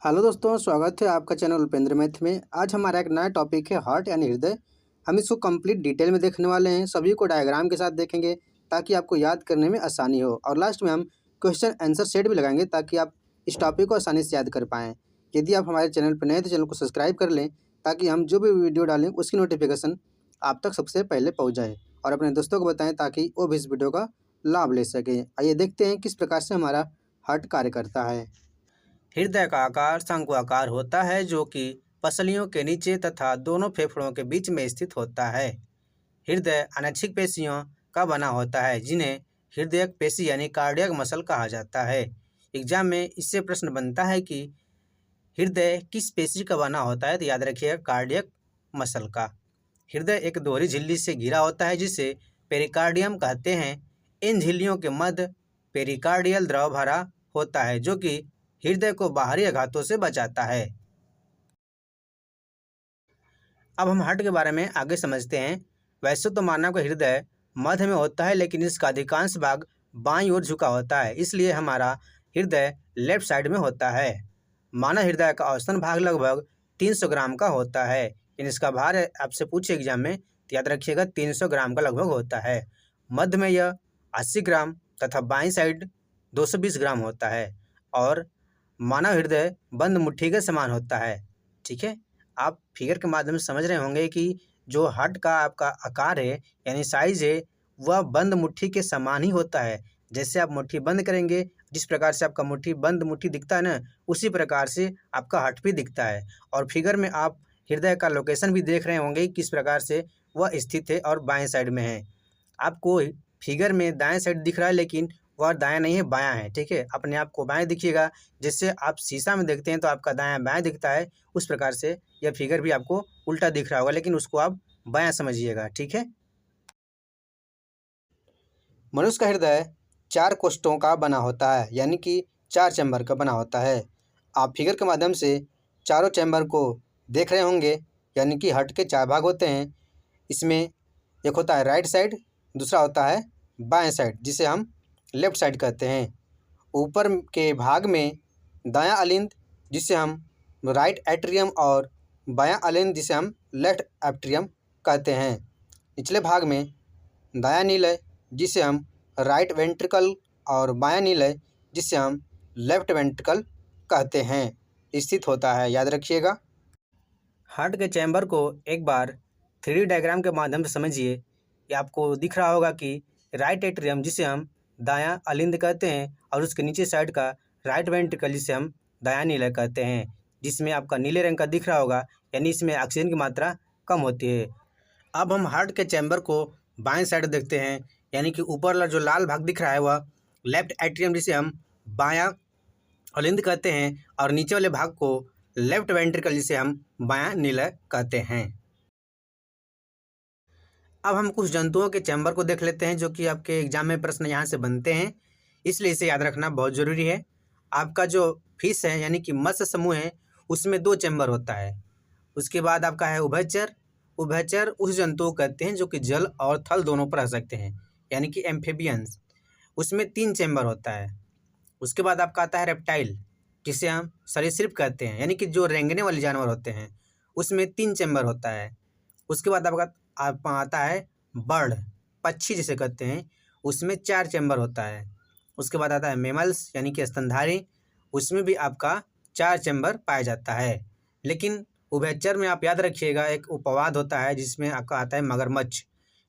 Hello दोस्तों, स्वागत है आपका चैनल उपेंद्र मैथ में। आज हमारा एक नया टॉपिक है हार्ट यानी हृदय। हम इसको कंप्लीट डिटेल में देखने वाले हैं, सभी को डायग्राम के साथ देखेंगे ताकि आपको याद करने में आसानी हो। और लास्ट में हम क्वेश्चन आंसर सेट भी लगाएंगे ताकि आप इस टॉपिक को आसानी से याद कर पाएँ। यदि आप हमारे चैनल पर नए तो चैनल को सब्सक्राइब कर लें ताकि हम जो भी वीडियो डालें उसकी नोटिफिकेशन आप तक सबसे पहले पहुँच जाए और अपने दोस्तों को बताएँ ताकि वो भी इस वीडियो का लाभ ले सकें। आइए देखते हैं किस प्रकार से हमारा हार्ट कार्य करता है। हृदय का आकार शंक्वाकार होता है जो कि पसलियों के नीचे तथा दोनों फेफड़ों के बीच में स्थित होता है। हृदय अनैच्छिक पेशियों का बना होता है जिन्हें हृदयक पेशी यानी कार्डियक मसल कहा जाता है। एग्जाम में इससे प्रश्न बनता है कि हृदय किस पेशी का बना होता है, तो याद रखिएगा कार्डियक मसल का। हृदय एक दोहरी झिल्ली से घिरा होता है जिसे पेरिकार्डियम कहते हैं। इन झिल्लियों के मध्य पेरिकार्डियल द्रव भरा होता है जो कि हृदय को बाहरी आघातों से बचाता है। अब हम हार्ट के बारे में आगे समझते हैं। वैसे तो मानव का हृदय मध्य में होता है लेकिन इसका अधिकांश भाग बाईं ओर झुका होता है, इसलिए हमारा हृदय लेफ्ट साइड में होता है। मानव हृदय का औसतन भाग लगभग 300 ग्राम का होता है। इसका भार आपसे पूछे एग्जाम में तो याद रखिएगा 300 ग्राम का लगभग होता है। मध्य में यह 80 ग्राम तथा बाईं साइड 220 ग्राम होता है और मानव हृदय बंद मुट्ठी के समान होता है। ठीक है, आप फिगर के माध्यम से समझ रहे होंगे कि जो हार्ट का आपका आकार है यानी साइज है वह बंद मुट्ठी के समान ही होता है। जैसे आप मुट्ठी बंद करेंगे, जिस प्रकार से आपका बंद मुट्ठी दिखता है ना, उसी प्रकार से आपका हार्ट भी दिखता है। और फिगर में आप हृदय का लोकेशन भी देख रहे होंगे किस प्रकार से वह स्थित है और बाएं साइड में है। आपको फिगर में दाएं साइड दिख रहा है लेकिन वह दायां नहीं है, बायां है। ठीक है, अपने आप को बाएं दिखिएगा। जैसे आप शीशा में देखते हैं तो आपका दायां बाएं दिखता है, उस प्रकार से यह फिगर भी आपको उल्टा दिख रहा होगा लेकिन उसको आप बायां समझिएगा। ठीक है, मनुष्य का हृदय 4 कोष्ठों का बना होता है यानी कि 4 चैम्बर का बना होता है। आप फिगर के माध्यम से चारों चैम्बर को देख रहे होंगे यानी कि हार्ट के 4 भाग होते हैं। इसमें एक होता है राइट साइड, दूसरा होता है बाएं साइड जिसे हम लेफ्ट साइड कहते हैं। ऊपर के भाग में दायां अलिंद जिसे हम राइट एट्रियम और बायां अलिंद जिसे हम लेफ्ट एट्रियम कहते हैं। निचले भाग में दायां नीलय जिसे हम राइट वेंट्रिकल और बायां नीलय जिसे हम लेफ्ट वेंट्रिकल कहते हैं स्थित होता है। याद रखिएगा। हार्ट के चैम्बर को एक बार 3D डायग्राम के माध्यम से समझिए। ये आपको दिख रहा होगा कि राइट एट्रियम जिसे हम दायां अलिंद कहते हैं और उसके नीचे साइड का राइट वेंट्रिकल जिसे हम दायां नीलय कहते हैं, जिसमें आपका नीले रंग का दिख रहा होगा यानी इसमें ऑक्सीजन की मात्रा कम होती है। अब हम हार्ट के चैम्बर को बाएं साइड देखते हैं यानी कि ऊपर वाला जो लाल भाग दिख रहा है वह लेफ्ट एट्रियम जिसे हम बायां अलिंद कहते हैं और नीचे वाले भाग को लेफ्ट वेंट्रिकल जिसे हम बायां नीलय कहते हैं। अब हम कुछ जंतुओं के चैम्बर को देख लेते हैं जो कि आपके एग्जाम में प्रश्न यहाँ से बनते हैं, इसलिए इसे याद रखना बहुत ज़रूरी है। आपका जो फिश है यानी कि मत्स्य समूह है उसमें 2 चैम्बर होता है। उसके बाद आपका है उभयचर। उभयचर उस जंतु को कहते हैं जो कि जल और थल दोनों पर रह सकते हैं यानी कि एम्फीबियंस, उसमें 3 चैम्बर होता है। उसके बाद आपका आता है रेप्टाइल जिसे हम सरीसृप कहते हैं यानी कि जो रेंगने वाले जानवर होते हैं, उसमें 3 चैम्बर होता है। उसके बाद आपका आता है बर्ड, पक्षी जिसे कहते हैं, उसमें 4 चैम्बर होता है। उसके बाद आता है मेमल्स यानी कि स्तनधारी, उसमें भी आपका 4 चैम्बर पाया जाता है। लेकिन उभयचर में आप याद रखिएगा एक उपवाद होता है जिसमें आपका आता है मगरमच्छ।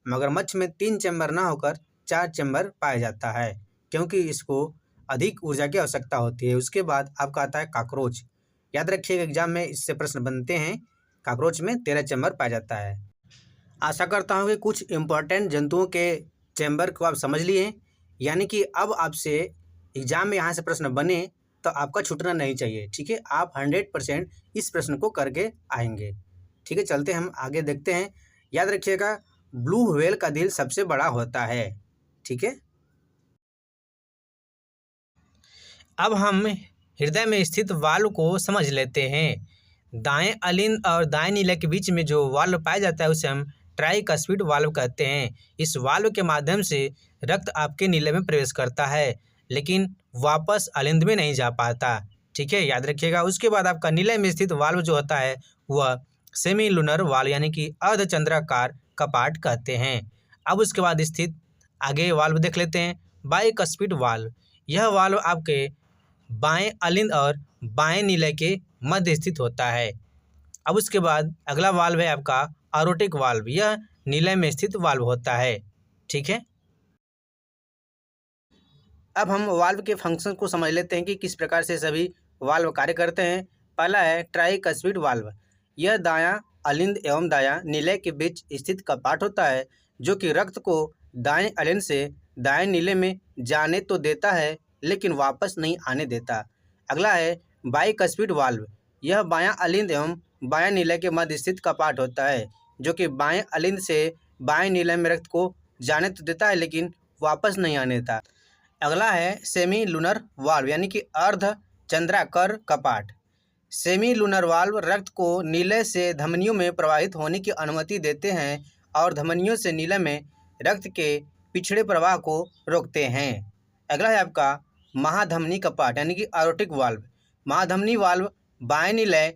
मगरमच्छ में 3 चैम्बर ना होकर 4 चैम्बर पाया जाता है क्योंकि इसको अधिक ऊर्जा की आवश्यकता होती है। उसके बाद आपका आता है कॉकरोच। याद रखिएगा एग्जाम में इससे प्रश्न बनते हैं। कॉकरोच में 13 चैम्बर पाया जाता है। आशा करता हूँ कि कुछ इम्पोर्टेंट जंतुओं के चैम्बर को आप समझ लिए, यानी कि अब आपसे एग्जाम में यहाँ से प्रश्न बने तो आपका छूटना नहीं चाहिए। ठीक है, आप 100% इस प्रश्न को करके आएंगे। ठीक है, चलते हम आगे देखते हैं। याद रखिएगा ब्लू व्हेल का दिल सबसे बड़ा होता है। ठीक है, अब हम हृदय में स्थित वाल्व को समझ लेते हैं। दाएं अलिंद और दाएं नीले के बीच में जो वाल्व पाया जाता है उसे हम ट्राइकस्पिड वाल्व कहते हैं। इस वाल्व के माध्यम से रक्त आपके नीले में प्रवेश करता है लेकिन वापस अलिंद में नहीं जा पाता। ठीक है, याद रखिएगा। उसके बाद आपका नीले में स्थित वाल्व जो होता है वह सेमी लूनर वाल्व यानी कि अर्धचंद्राकार कपाट कहते हैं। अब उसके बाद स्थित आगे वाल्व देख लेते हैं, बाइकस्पिड वाल्व। यह वाल्व आपके बाएं अलिंद और बाएं नीले के मध्य स्थित होता है। अब उसके बाद अगला वाल्व है आपका एरोटिक वाल्व। यह नीले में स्थित वाल्व होता है। ठीक है, अब हम वाल्व के फंक्शन को समझ लेते हैं कि किस प्रकार से सभी वाल्व कार्य करते हैं। पहला है ट्राइकस्पिड वाल्व। यह दायां अलिंद एवं दायां नीले के बीच स्थित कपाट होता है जो कि रक्त को दाएं अलिंद से दाएं नीले में जाने तो देता है लेकिन वापस नहीं आने देता। अगला है बाइकस्पिड वाल्व। यह बायां अलिंद एवं बायां नीले के मध्य स्थित कपाट होता है जो कि बाएं अलिंद से बाएं नीले में रक्त को जाने तो देता है लेकिन वापस नहीं आने देता। अगला है सेमी लूनर वाल्व यानी कि अर्ध चंद्राकार कपाट। सेमी लूनर वाल्व रक्त को नीले से धमनियों में प्रवाहित होने की अनुमति देते हैं और धमनियों से नीले में रक्त के पिछड़े प्रवाह को रोकते हैं। अगला है आपका महाधमनी कपाट यानी कि एरोटिक वाल्व। महाधमनी वाल्व बाएं नीले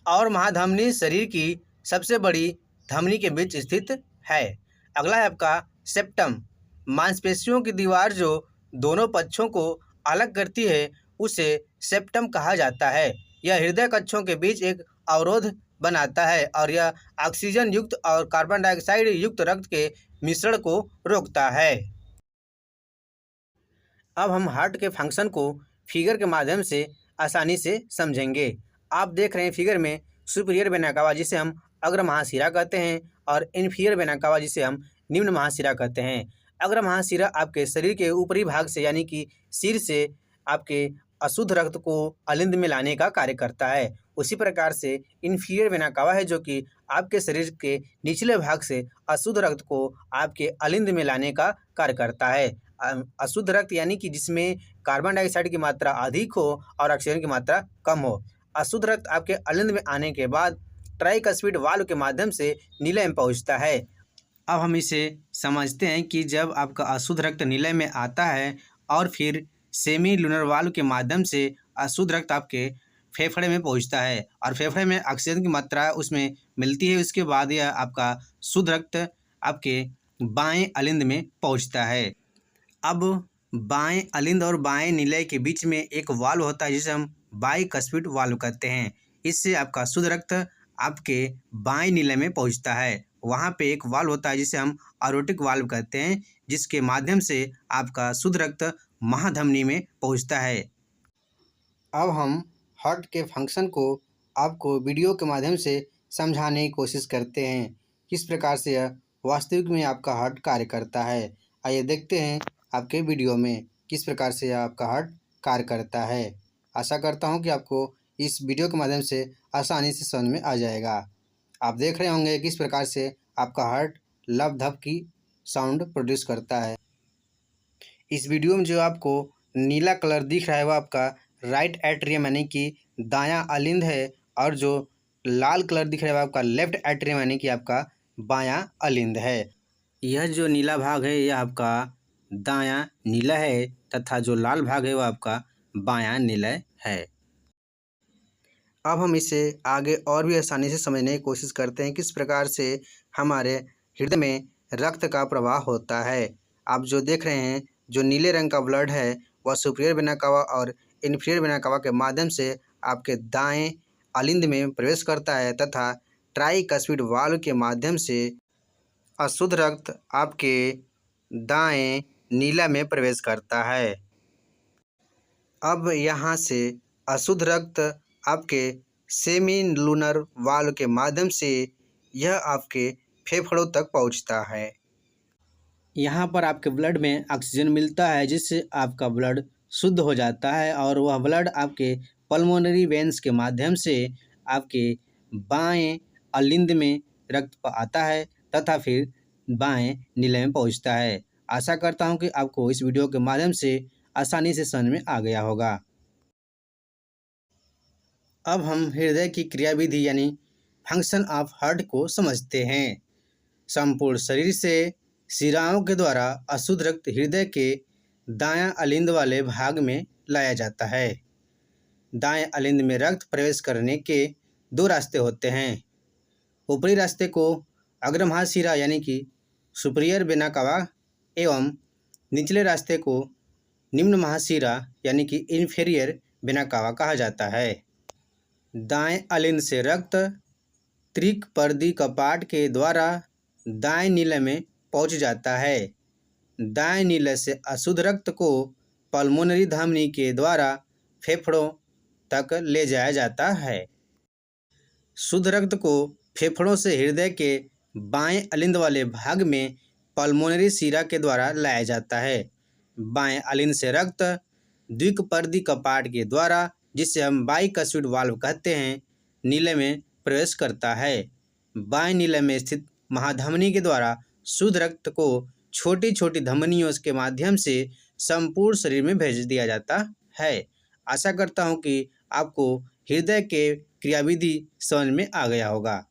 और महाधमनी शरीर की सबसे बड़ी धमनी के बीच स्थित है। अगला है आपका सेप्टम। मांसपेशियों की दीवार जो दोनों पक्षों को अलग करती है उसे सेप्टम कहा जाता है। यह हृदय कक्षों के बीच एक अवरोध बनाता है और यह ऑक्सीजन युक्त और कार्बन डाइऑक्साइड युक्त रक्त के मिश्रण को रोकता है। अब हम हार्ट के फंक्शन को फिगर के माध्यम से आसानी से समझेंगे। आप देख रहे हैं फिगर में सुपीरियर वेना कावा जिसे हम अग्र महाशिरा कहते हैं और इन्फीरियर वेना कावा जिसे हम निम्न महाशिरा कहते हैं। अग्र महाशिरा आपके शरीर के ऊपरी भाग से यानी कि सिर से आपके अशुद्ध रक्त को अलिंद में लाने का कार्य करता है। उसी प्रकार से इन्फीरियर वेना कावा है जो कि आपके शरीर के निचले भाग से अशुद्ध रक्त को आपके अलिंद में लाने का कार्य करता है। अशुद्ध रक्त यानी कि जिसमें कार्बन डाइऑक्साइड की मात्रा अधिक हो और ऑक्सीजन की मात्रा कम हो। अशुद्ध रक्त आपके अलिंद में आने के बाद ट्राइकस्पिड वाल्व के माध्यम से नीले में पहुंचता है। अब हम इसे समझते हैं कि जब आपका अशुद्ध रक्त नीले में आता है और फिर सेमी लूनर वाल्व के माध्यम से अशुद्ध रक्त आपके फेफड़े में पहुंचता है और फेफड़े में ऑक्सीजन की मात्रा उसमें मिलती है। उसके बाद यह आपका शुद्ध रक्त आपके बाएं अलिंद में पहुंचता है। अब बाएं अलिंद और बाएं नीले के बीच में एक वाल्व होता है जिसे हम बाइकस्पिड वाल्व कहते हैं। इससे आपका शुद्ध रक्त आपके बाएं नीले में पहुंचता है। वहाँ पे एक वाल्व होता है जिसे हम एरोटिक वाल्व कहते हैं जिसके माध्यम से आपका शुद्ध रक्त महाधमनी में पहुंचता है। अब हम हार्ट के फंक्शन को आपको वीडियो के माध्यम से समझाने की कोशिश करते हैं किस प्रकार से यह वास्तविक में आपका हार्ट कार्य करता है। आइए देखते हैं आपके वीडियो में किस प्रकार से यह आपका हार्ट कार्य करता है। आशा करता हूं कि आपको इस वीडियो के माध्यम से आसानी से समझ में आ जाएगा। आप देख रहे होंगे किस प्रकार से आपका हार्ट लव धप की साउंड प्रोड्यूस करता है। इस वीडियो में जो आपको नीला कलर दिख रहा है वह आपका राइट एट्रियम यानी कि दायां अलिंद है और जो लाल कलर दिख रहा है वह आपका लेफ्ट एट्रियम यानी कि आपका बायां अलिंद है। यह जो नीला भाग है यह आपका दायां नीला है तथा जो लाल भाग है वह आपका बायां नीला है। अब हम इसे आगे और भी आसानी से समझने की कोशिश करते हैं किस प्रकार से हमारे हृदय में रक्त का प्रवाह होता है। आप जो देख रहे हैं जो नीले रंग का ब्लड है वह सुपीरियर वेना कावा और इन्फीरियर वेना कावा के माध्यम से आपके दाएं अलिंद में प्रवेश करता है तथा ट्राइकस्पिड वाल्व के माध्यम से अशुद्ध रक्त आपके दाएं नीला में प्रवेश करता है। अब यहाँ से अशुद्ध रक्त आपके सेमी लूनर वाल्व के माध्यम से यह आपके फेफड़ों तक पहुँचता है। यहाँ पर आपके ब्लड में ऑक्सीजन मिलता है जिससे आपका ब्लड शुद्ध हो जाता है और वह ब्लड आपके पल्मोनरी वेन्स के माध्यम से आपके बाएं अलिंद में रक्त आता है तथा फिर बाएं नीले में पहुँचता है। आशा करता हूँ कि आपको इस वीडियो के माध्यम से आसानी से समझ में आ गया होगा। अब हम हृदय की क्रियाविधि यानी फंक्शन ऑफ हार्ट को समझते हैं। संपूर्ण शरीर से शिराओं के द्वारा अशुद्ध रक्त हृदय के दायां अलिंद वाले भाग में लाया जाता है। दाएं अलिंद में रक्त प्रवेश करने के दो रास्ते होते हैं। ऊपरी रास्ते को अग्र महाशिरा यानी कि सुपीरियर वेना कावा एवं निचले रास्ते को निम्न महाशिरा यानी कि इन्फीरियर वेना कावा कहा जाता है। दाएं अलिंद से रक्त त्रिक पर्दी कपाट के द्वारा दाएं नीले में पहुंच जाता है। दाएं नीले से अशुद्ध रक्त को पल्मोनरी धमनी के द्वारा फेफड़ों तक ले जाया जाता है। शुद्ध रक्त को फेफड़ों से हृदय के बाएं अलिंद वाले भाग में पल्मोनरी शिरा के द्वारा लाया जाता है। बाएं अलिंद से रक्त द्विकपर्दी कपाट के द्वारा, जिसे हम बाइकस्पिड वाल्व कहते हैं, नीले में प्रवेश करता है। बाएं नीले में स्थित महाधमनी के द्वारा शुद्ध रक्त को छोटी छोटी धमनियों के माध्यम से संपूर्ण शरीर में भेज दिया जाता है। आशा करता हूं कि आपको हृदय के क्रियाविधि समझ में आ गया होगा।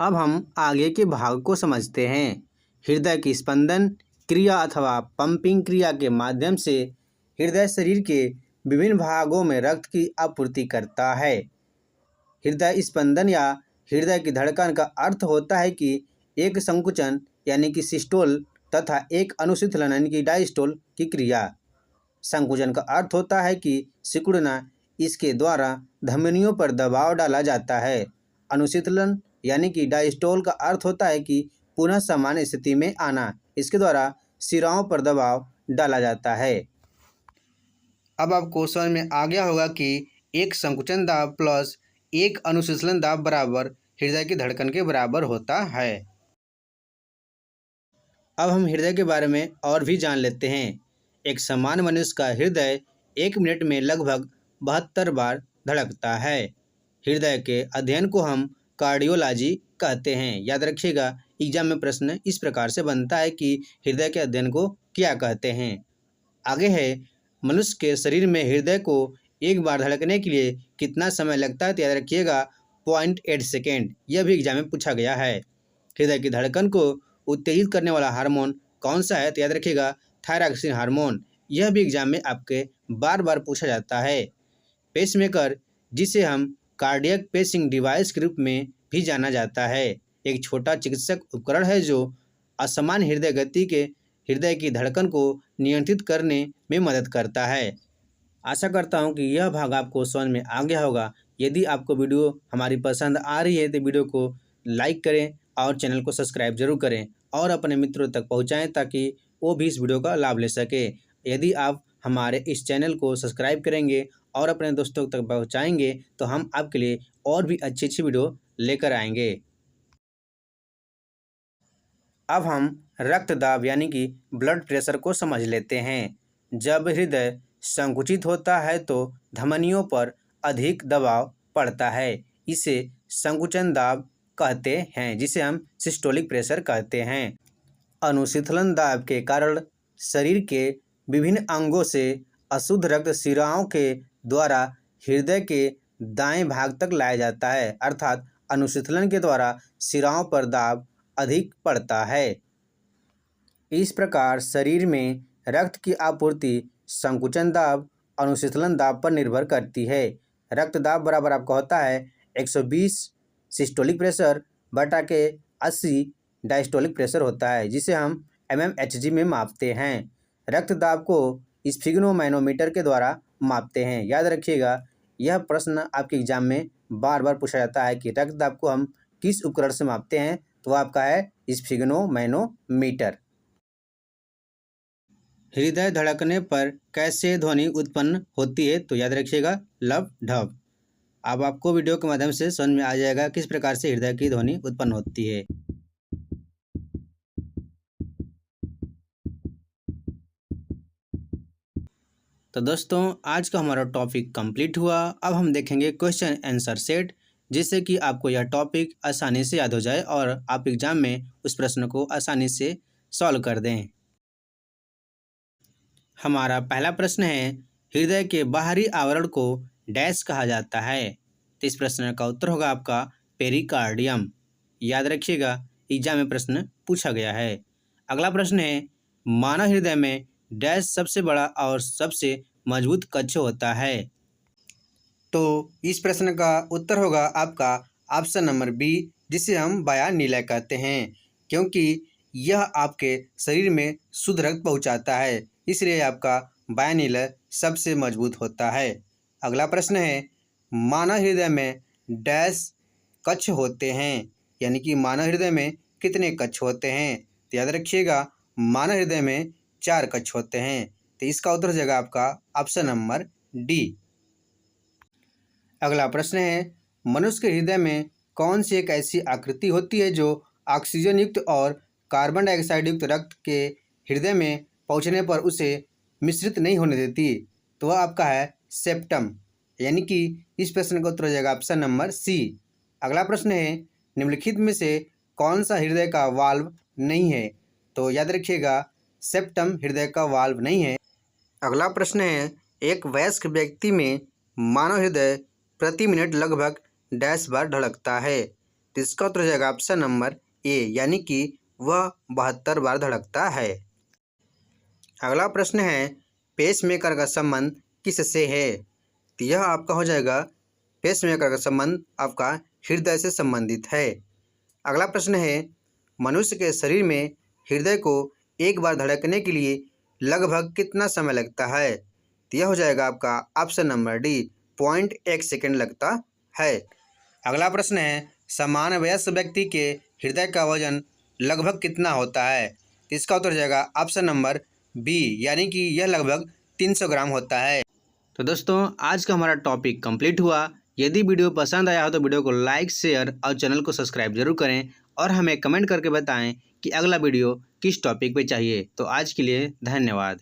अब हम आगे के भाग को समझते हैं। हृदय की स्पंदन क्रिया अथवा पंपिंग क्रिया के माध्यम से हृदय शरीर के विभिन्न भागों में रक्त की आपूर्ति करता है। हृदय स्पंदन या हृदय की धड़कन का अर्थ होता है कि एक संकुचन यानी कि सिस्टोल तथा एक अनुशीतलन यानी कि डायस्टोल की क्रिया। संकुचन का अर्थ होता है कि सिकुड़ना, इसके द्वारा धमनियों पर दबाव डाला जाता है। अनुशीतलन यानी कि डायस्टोल का अर्थ होता है कि पुनः सामान्य स्थिति में आना, इसके द्वारा शिराओं पर दबाव डाला जाता है। अब आपको समझ में आ गया होगा कि एक संकुचन दाब प्लस एक अनुशीतलन दाब बराबर हृदय की धड़कन के बराबर होता है। अब हम हृदय के बारे में और भी जान लेते हैं। एक सामान्य मनुष्य का हृदय 1 मिनट में लगभग 72 बार धड़कता है। हृदय के अध्ययन को हम कार्डियोलॉजी कहते हैं। याद रखिएगा, एग्जाम में प्रश्न इस प्रकार से बनता है कि हृदय के अध्ययन को क्या कहते हैं। आगे है, मनुष्य के शरीर में हृदय को एक बार धड़कने के लिए कितना समय लगता है, तो याद रखिएगा 0.8 सेकेंड। यह भी एग्जाम में पूछा गया है। हृदय की धड़कन को उत्तेजित करने वाला हार्मोन कौन सा है, तो याद रखिएगा थायरॉक्सिन हार्मोन। यह भी एग्जाम में आपके बार बार पूछा जाता है। पेसमेकर, जिसे हम कार्डियक पेसिंग डिवाइस के रूप में भी जाना जाता है, एक छोटा चिकित्सक उपकरण है जो असामान्य हृदय गति के हृदय की धड़कन को नियंत्रित करने में मदद करता है। आशा करता हूं कि यह भाग आपको समझ में आ गया होगा। यदि आपको वीडियो हमारी पसंद आ रही है तो वीडियो को लाइक करें और चैनल को सब्सक्राइब जरूर करें और अपने मित्रों तक पहुंचाएं ताकि वो भी इस वीडियो का लाभ ले सके। यदि आप हमारे इस चैनल को सब्सक्राइब करेंगे और अपने दोस्तों तक पहुंचाएंगे तो हम आपके लिए और भी अच्छी अच्छी वीडियो लेकर आएंगे। अब हम रक्तदाब यानी कि ब्लड प्रेशर को समझ लेते हैं। जब हृदय संकुचित होता है तो धमनियों पर अधिक दबाव पड़ता है। इसे संकुचन दाब कहते हैं, जिसे हम सिस्टोलिक प्रेशर कहते हैं। अनुशीतलन दाब के कारण शरीर के विभिन्न अंगों से अशुद्ध रक्त शिराओं के द्वारा हृदय के दाएं भाग तक लाया जाता है, अर्थात अनुशीतलन के द्वारा शिराओं पर दाब अधिक पड़ता है। इस प्रकार शरीर में रक्त की आपूर्ति संकुचन दाब अनुशीतलन दाब पर निर्भर करती है। रक्त दाब बराबर आपका होता है 120 सिस्टोलिक प्रेशर बटा के 80 डायस्टोलिक प्रेशर होता है, जिसे हम mmHg में मापते हैं। रक्त दाब को स्फिग्नोमैनोमीटर के द्वारा मापते हैं। याद रखिएगा, यह प्रश्न आपके एग्जाम में बार बार पूछा जाता है कि रक्त दाब को हम किस उपकरण से मापते हैं, तो आपका है स्फिग्नोमैनोमीटर। हृदय धड़कने पर कैसे ध्वनि उत्पन्न होती है, तो याद रखिएगा लब ढब। अब आपको वीडियो के माध्यम से समझ में आ जाएगा किस प्रकार से हृदय की ध्वनि उत्पन्न होती है। तो दोस्तों, आज का हमारा टॉपिक कंप्लीट हुआ। अब हम देखेंगे क्वेश्चन आंसर सेट, जिससे कि आपको यह टॉपिक आसानी से याद हो जाए और आप एग्जाम में उस प्रश्न को आसानी से सॉल्व कर दें। हमारा पहला प्रश्न है, हृदय के बाहरी आवरण को डैश कहा जाता है। तो इस प्रश्न का उत्तर होगा आपका पेरिकार्डियम। याद रखिएगा, एग्जाम में प्रश्न पूछा गया है। अगला प्रश्न है, मानव हृदय में डैश सबसे बड़ा और सबसे मजबूत कक्ष होता है। तो इस प्रश्न का उत्तर होगा आपका ऑप्शन नंबर बी, जिसे हम वाया निलय कहते हैं, क्योंकि यह आपके शरीर में शुद्ध रक्त पहुंचाता है, इसलिए आपका वाया निलय सबसे मजबूत होता है। अगला प्रश्न है, मानव हृदय में डैश कक्ष होते हैं, यानी कि मानव हृदय में कितने कक्ष होते हैं? तो याद रखिएगा, मानव हृदय में 4 कक्ष होते हैं। तो इसका उत्तर हो जाएगा आपका ऑप्शन नंबर डी। अगला प्रश्न है, मनुष्य के हृदय में कौन सी एक ऐसी आकृति होती है जो ऑक्सीजन युक्त और कार्बन डाइऑक्साइड युक्त रक्त के हृदय में पहुंचने पर उसे मिश्रित नहीं होने देती? तो वह आपका है सेप्टम, यानी कि इस प्रश्न का उत्तर हो जाएगा ऑप्शन नंबर सी। अगला प्रश्न है, निम्नलिखित में से कौन सा हृदय का वाल्व नहीं है? तो याद रखिएगा, सेप्टम हृदय का वाल्व नहीं है। अगला प्रश्न है, एक वयस्क व्यक्ति में मानव हृदय प्रति मिनट लगभग डैश बार धड़कता है? तो इसका उत्तर हो जाएगा ऑप्शन नंबर ए, यानी कि वह 72 बार धड़कता है। अगला प्रश्न है, पेसमेकर का संबंध किससे है? तो यह आपका हो जाएगा, पेसमेकर का संबंध आपका हृदय से संबंधित है। अगला प्रश्न है, मनुष्य के शरीर में हृदय को एक बार धड़कने के लिए लगभग कितना समय लगता है? तो यह हो जाएगा आपका ऑप्शन नंबर डी, 0.1 सेकेंड लगता है। अगला प्रश्न है, सामान्य वयस्क व्यक्ति के हृदय का वजन लगभग कितना होता है? तो इसका उत्तर हो जाएगा ऑप्शन नंबर बी, यानी कि यह लगभग 300 ग्राम होता है। तो दोस्तों, आज का हमारा टॉपिक कंप्लीट हुआ। यदि वीडियो पसंद आया हो तो वीडियो को लाइक, शेयर और चैनल को सब्सक्राइब जरूर करें और हमें कमेंट करके बताएं कि अगला वीडियो किस टॉपिक पे चाहिए। तो आज के लिए धन्यवाद।